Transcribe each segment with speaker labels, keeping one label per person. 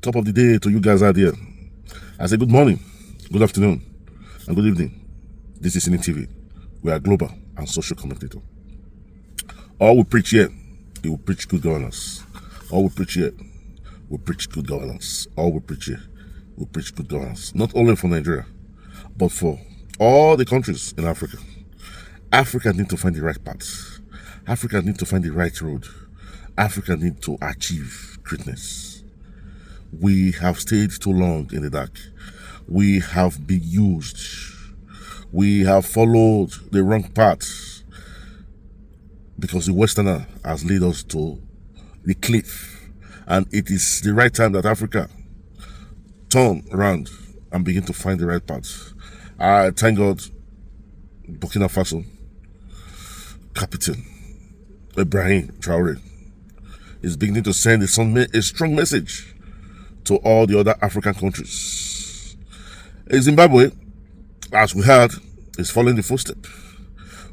Speaker 1: top of the day to you guys out there. I say good morning, good afternoon, and good evening. This is Cine TV. We are global and social commentator. All we preach here, we will preach good governance. All we preach here, we preach good governance. All we preach here, we preach good governance. Not only for Nigeria, but for all the countries in Africa. Africa need to find the right path. Africa need to find the right road. Africa need to achieve greatness. We have stayed too long in the dark. We have been used. We have followed the wrong path because the Westerner has led us to the cliff. And it is the right time that Africa turn around and begin to find the right path. I thank God, Burkina Faso, Captain Ibrahim Traore is beginning to send a strong message to all the other African countries. Zimbabwe, as we heard, is following the footstep.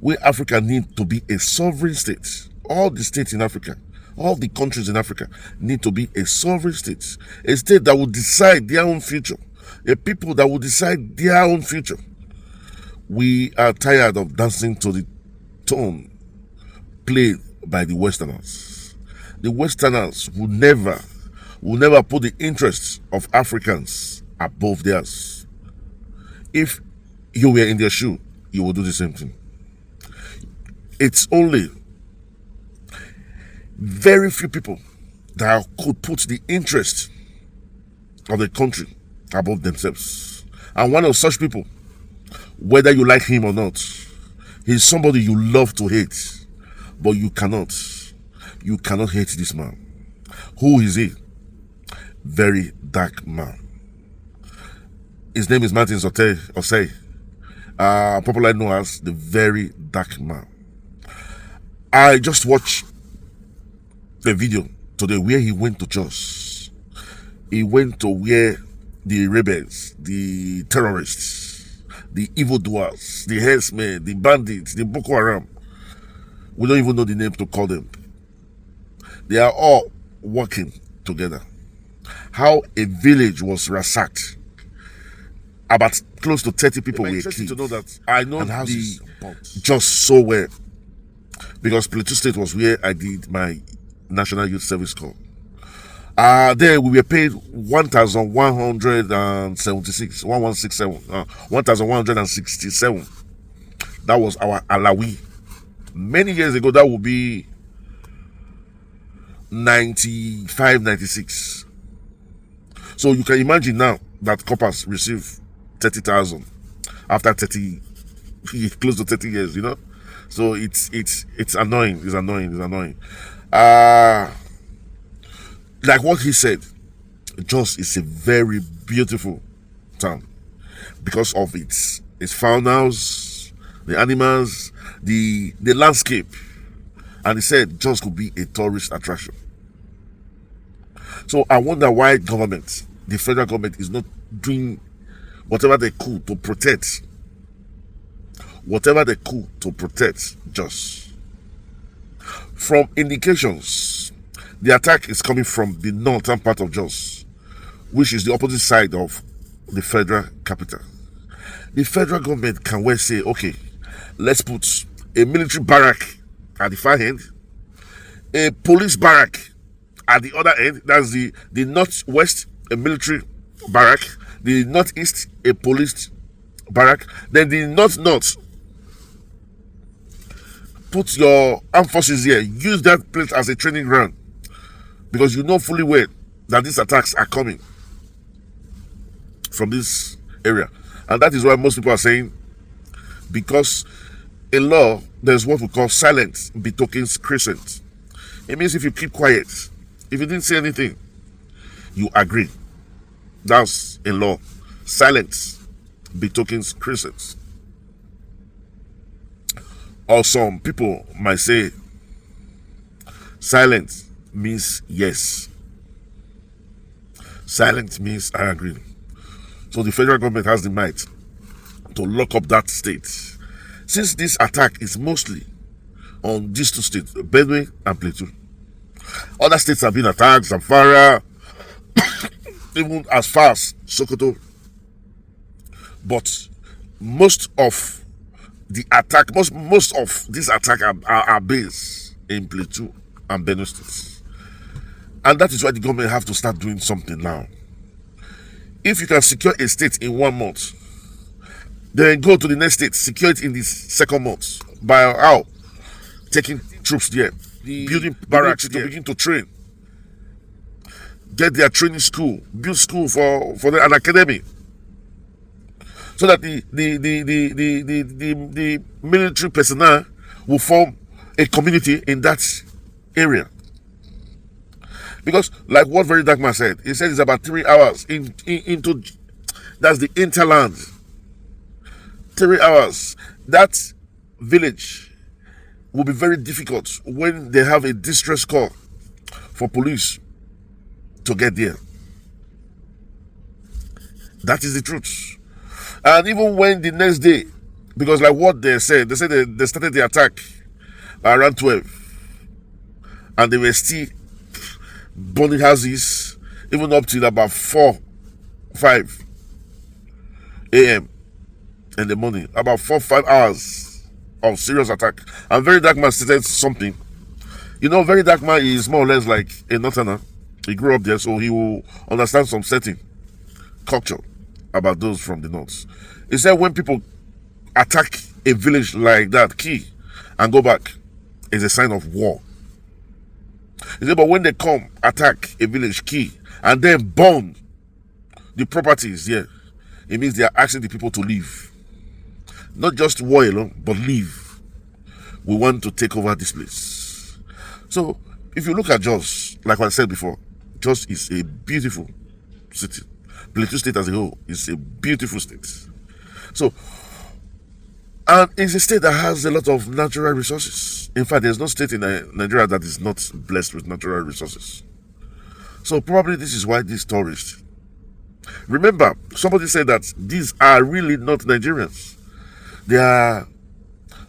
Speaker 1: We Africa need to be a sovereign state. All the states in Africa, all the countries in Africa need to be a sovereign state. A state that will decide their own future. A people that will decide their own future. We are tired of dancing to the tune played by the Westerners. The Westerners will never put the interests of Africans above theirs. If you were in their shoe, you will do the same thing. It's only very few people that could put the interest of the country above themselves. And one of such people, whether you like him or not, he's somebody you love to hate, but you cannot hate this man. Who is he? Very dark man. His name is Martin Osei, popularly known as the Very Dark Man. I just watched the video today where he went to Jos. He went to where the rebels, the terrorists, the evildoers, the herdsmen, the bandits, the Boko Haram, we don't even know the name to call them. They are all working together. How a village was ransacked. About close to 30 people were killed. To know that I know the just so well because Plateau State was where I did my National Youth Service Corps. There we were paid 1,167. That was our alawi. Many years ago, that would be 95, 96. So you can imagine now that coppers receive 30,000 after 30, close to 30 years, you know. So it's annoying. It's annoying. Like what he said, Jos is a very beautiful town because of its faunas, the animals, the landscape. And he said Jos could be a tourist attraction. So I wonder why the federal government is not doing whatever they could to protect Jos. From indications, the attack is coming from the northern part of Jos, which is the opposite side of the federal capital. The federal government can well say, okay, let's put a military barrack at the far end, a police barrack at the other end, that's the northwest, a military barrack, the northeast, a police barrack, then the north. Put your armed forces here, use that place as a training ground because you know fully well that these attacks are coming from this area. And that is why most people are saying, because in law, there's what we call silence betokens crescent. It means if you keep quiet, if you didn't say anything, you agree. That's in law. Silence betokens crescent. Or some people might say, silence means yes. Silence means I agree. So the federal government has the might to lock up that state. Since this attack is mostly on these two states, Benue and Plateau. Other states have been attacked, Zamfara, even as far as Sokoto. But most of the attack, most of this attack are based in Plateau and Benue states. And that is why the government have to start doing something now. If you can secure a state in 1 month, then go to the next state, secure it in the second month. By how? Taking troops there, building barracks to begin to train, get their training school, build school for an academy, so that the military personnel will form a community in that area. Because, like what Very Dark Man said, he said it's about 3 hours into that's the interland. 3 hours. That village will be very difficult when they have a distress call for police to get there. That is the truth. And even when the next day, because like what they said they started the attack around 12, and they were still burning houses even up till about 4-5 a.m. in the morning. About 4-5 hours of serious attack. And Very Dark Man stated something. You know, Very Dark Man is more or less like a northerner. He grew up there, so he will understand some certain culture about those from the north. He said when people attack a village like that, Key, and go back, is a sign of war. He said, but when they come, attack a village, Key, and then burn the properties there, it means they are asking the people to leave. Not just war alone, but leave. We want to take over this place. So, if you look at Jos, like I said before, Jos is a beautiful city. Plateau State as a whole is a beautiful state. So, and it's a state that has a lot of natural resources. In fact, there's no state in Nigeria that is not blessed with natural resources. So probably this is why these tourists. Remember, somebody said that these are really not Nigerians. They are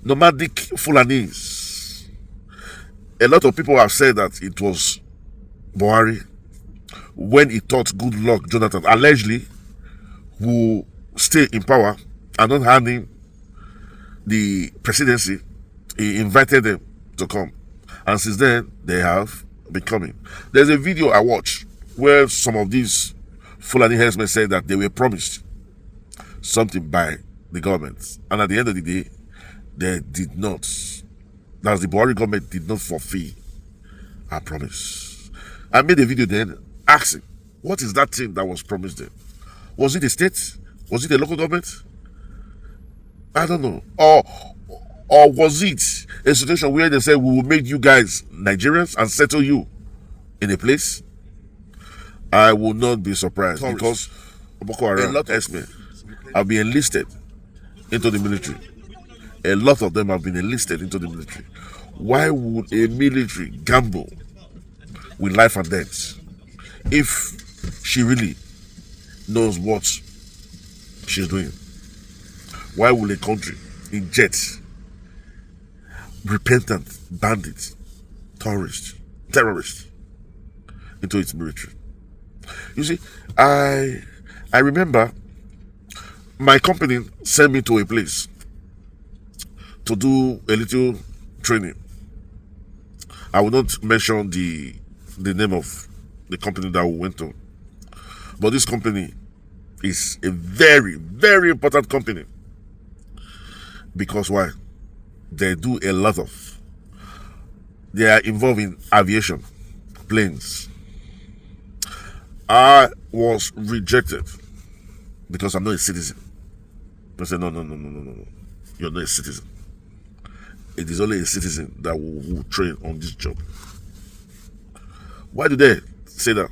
Speaker 1: nomadic Fulanis. A lot of people have said that it was Buhari, when he thought good luck Jonathan allegedly will stay in power and not hand him the presidency, he invited them to come. And since then, they have been coming. There's a video I watched where some of these Fulani herdsmen said that they were promised something by the government. And at the end of the day, they did not. That's the Buhari government did not fulfill our promise. I made a video then asking, what is that thing that was promised them? Was it a state? Was it a local government? I don't know. Or was it a situation where they said, we will make you guys Nigerians and settle you in a place? I will not be surprised because Boko Haram herdsmen have been enlisted into the military. A lot of them have been enlisted into the military. Why would a military gamble with life and death if she really knows what she's doing? Why will a country inject repentant bandits, terrorists into its military? You see, I remember my company sent me to a place to do a little training. I will not mention the name of the company that we went to, but this company is a very, very important company. Because why? They do a lot of. They are involved in aviation, planes. I was rejected because I'm not a citizen. They said, no. You're not a citizen. It is only a citizen that will train on this job. Why do they say that?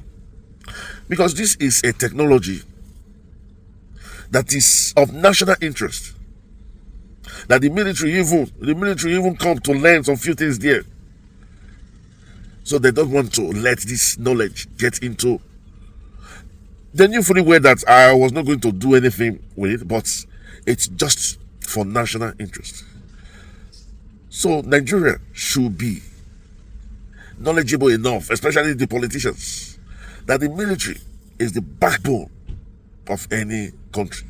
Speaker 1: Because this is a technology that is of national interest. That the military even come to learn some few things there. So they don't want to let this knowledge get into. They knew fully well that I was not going to do anything with it, but it's just for national interest. So Nigeria should be knowledgeable enough, especially the politicians, that the military is the backbone of any country,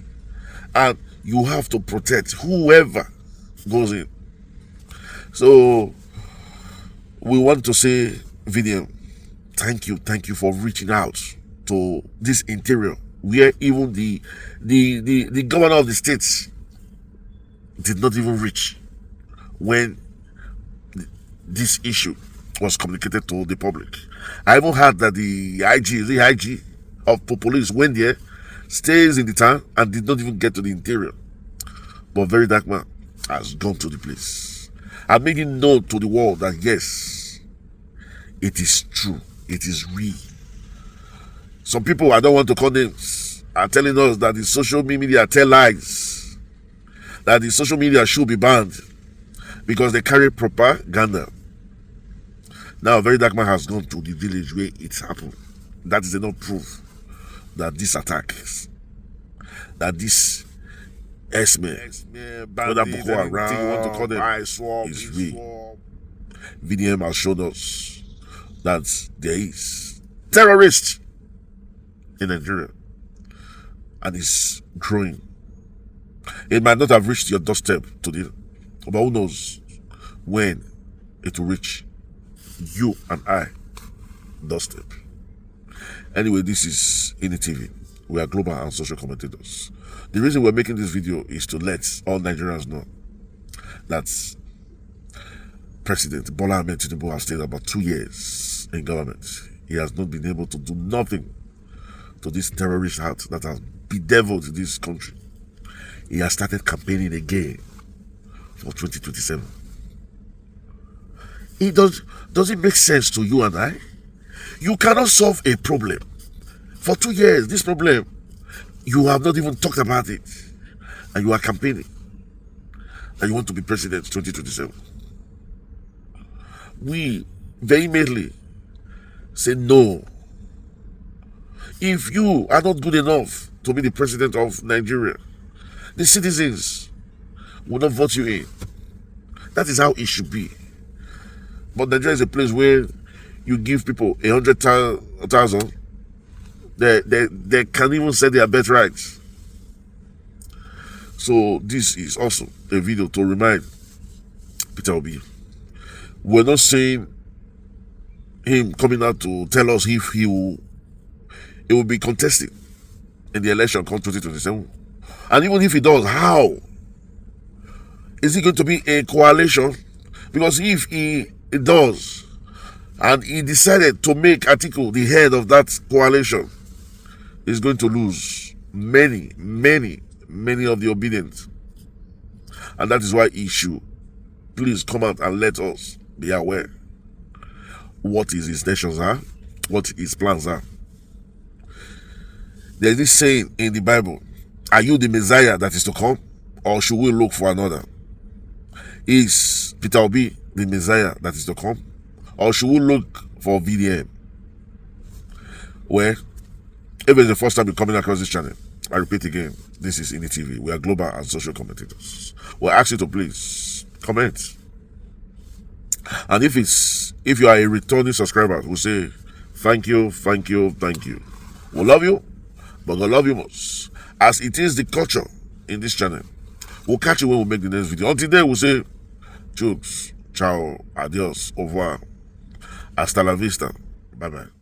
Speaker 1: and you have to protect whoever goes in. So we want to say, VDM, thank you for reaching out to this interior where even the governor of the states did not even reach when this issue was communicated to the public. I even heard that the IG of police went there, stays in the town, and did not even get to the interior. But Very Dark Man has gone to the place and making known to the world that yes, it is true, it is real. Some people, I don't want to call names, are telling us that the social media tell lies, that the social media should be banned because they carry propaganda. Now, Very Dark Man has gone to the village where it happened. That is enough proof that this attack, that this X-Men, whether Boko Haram, you want to call them, is real. VDM has showed us that there is terrorists in Nigeria, and it's growing. It might not have reached your doorstep today, but who knows when it will reach you and I doorstep. Anyway, this is TV. We are global and social commentators. The reason we're making this video is to let all Nigerians know that President Bola Ahmed Tinubu has stayed about 2 years in government. He has not been able to do nothing to this terrorist act that has bedeviled this country. He has started campaigning again for 2027. Does it make sense to you and I? You cannot solve a problem. For 2 years, this problem, you have not even talked about it. And you are campaigning. And you want to be president 2027. We vehemently say no. If you are not good enough to be the president of Nigeria, the citizens will not vote you in. That is how it should be. But Nigeria is a place where you give people 100,000, they can't even set their birthright. So this is also a video to remind Peter Obi. We're not saying him coming out to tell us if he will be contesting in the election come 2027. And even if he does, how? Is it going to be a coalition? Because if he does, and he decided to make Atiku the head of that coalition, he's going to lose many of the obedient. And that is why he should please come out and let us be aware what his intentions are, what his plans are. There's this saying in the Bible, are you the Messiah that is to come, or should we look for another? Is Peter Obi the Messiah that is to come, or should we look for VDM? Well, if it's the first time you're coming across this channel, I repeat again, this is TV. We are global and social commentators. We'll ask you to please comment. And if you are a returning subscriber, we'll say thank you. We'll love you, but we'll love you most, as it is the culture in this channel. We'll catch you when we make the next video. Until then, we'll say chooks, ciao, adios, au revoir, hasta la vista, bye bye.